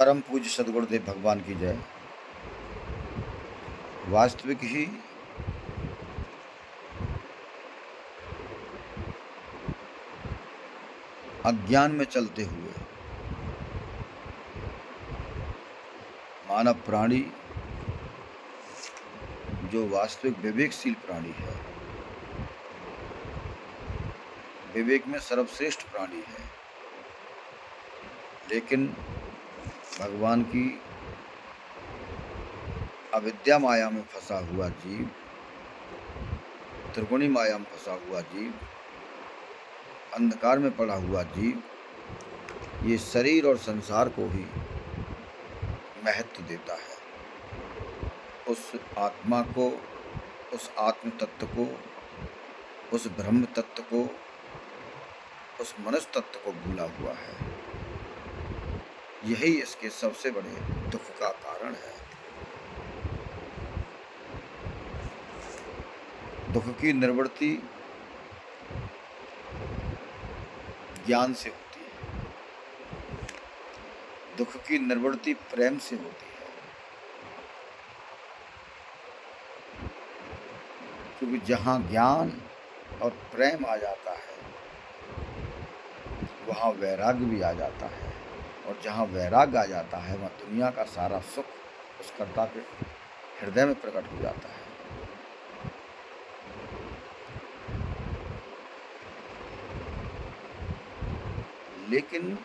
परम पूज्य सदगुरुदेव भगवान की जय। वास्तविक ही अज्ञान में चलते हुए मानव प्राणी जो वास्तविक विवेकशील प्राणी है, विवेक में सर्वश्रेष्ठ प्राणी है, लेकिन भगवान की अविद्या माया में फंसा हुआ जीव, त्रिगुणी माया में फंसा हुआ जीव, अंधकार में पड़ा हुआ जीव, ये शरीर और संसार को ही महत्व देता है। उस आत्मा को, उस आत्म तत्व को, उस ब्रह्म तत्व को, उस मनुष्य तत्व को भूला हुआ है। यही इसके सबसे बड़े दुख का कारण है। दुख की निवृत्ति ज्ञान से होती है, दुख की निवृत्ति प्रेम से होती है, क्योंकि जहाँ ज्ञान और प्रेम आ जाता है वहाँ वैराग्य भी आ जाता है, और जहाँ वैराग्य आ जाता है वहाँ दुनिया का सारा सुख उस कर्ता के हृदय में प्रकट हो जाता है। लेकिन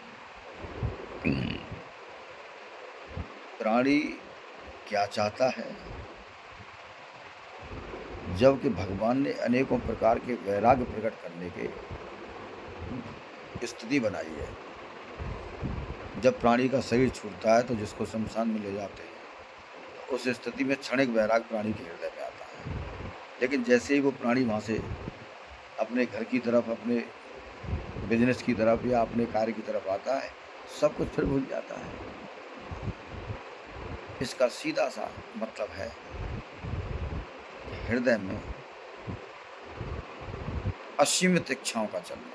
प्राणी क्या चाहता है? जबकि भगवान ने अनेकों प्रकार के वैराग्य प्रकट करने के स्थिति बनाई है। जब प्राणी का शरीर छूटता है तो जिसको शमशान में ले जाते हैं, उस स्थिति में क्षणिक वैराग्य प्राणी के हृदय में आता है। लेकिन जैसे ही वो प्राणी वहाँ से अपने घर की तरफ, अपने बिजनेस की तरफ या अपने कार्य की तरफ आता है, सब कुछ फिर भूल जाता है। इसका सीधा सा मतलब है हृदय में असीमित इच्छाओं का चलना।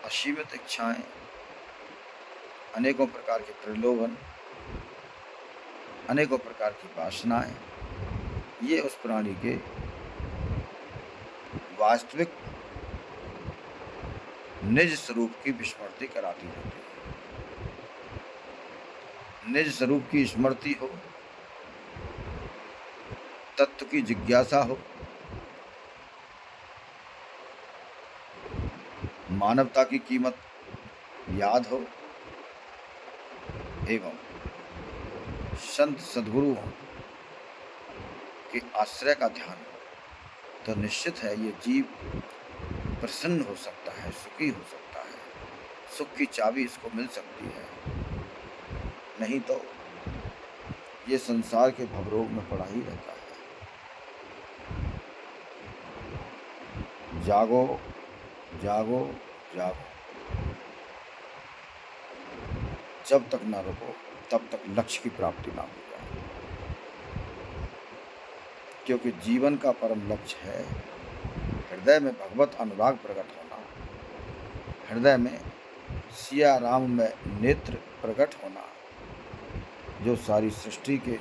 असीमित इच्छाएं, अनेकों प्रकार के प्रलोभन, अनेकों प्रकार की वासनाएं, ये उस प्राणी के वास्तविक निज स्वरूप की विस्मृति कराती रहती है। निज स्वरूप की स्मृति हो, तत्व की जिज्ञासा हो, मानवता की कीमत याद हो, एवं संत सद्गुरुओं के आश्रय का ध्यान हो, तो निश्चित है ये जीव प्रसन्न हो सकता है, सुखी हो सकता है। सुख की चाबी इसको मिल सकती है, नहीं तो ये संसार के भवरोग में पड़ा ही रहता है। जागो जागो जागो, जब तक ना रुको तब तक लक्ष्य की प्राप्ति ना हो जाए। क्योंकि जीवन का परम लक्ष्य है हृदय में भगवत अनुराग प्रकट होना, हृदय में सिया राम में नेत्र प्रकट होना, जो सारी सृष्टि के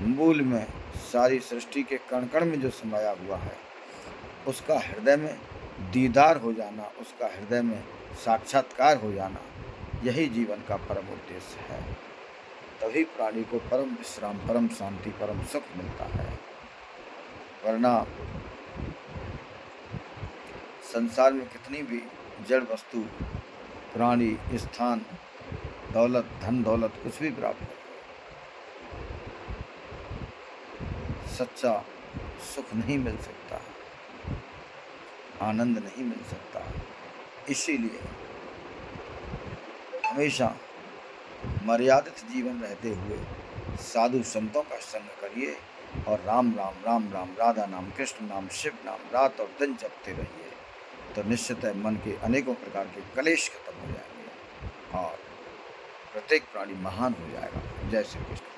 मूल में, सारी सृष्टि के कण कण में जो समाया हुआ है, उसका हृदय में दीदार हो जाना, उसका हृदय में साक्षात्कार हो जाना, यही जीवन का परम उद्देश्य है। तभी प्राणी को परम विश्राम, परम शांति, परम सुख मिलता है। वरना संसार में कितनी भी जड़ वस्तु, प्राणी, स्थान, दौलत, धन दौलत कुछ भी प्राप्त हो, सच्चा सुख नहीं मिल सकता, आनंद नहीं मिल सकता। इसीलिए हमेशा मर्यादित जीवन रहते हुए साधु संतों का संग करिए और राम राम राम राम, राधा नाम, कृष्ण नाम, शिव नाम रात और दिन जपते रहिए, तो निश्चित है मन के अनेकों प्रकार के कलेश खत्म हो जाएंगे और प्रत्येक प्राणी महान हो जाएगा। जय श्री कृष्ण।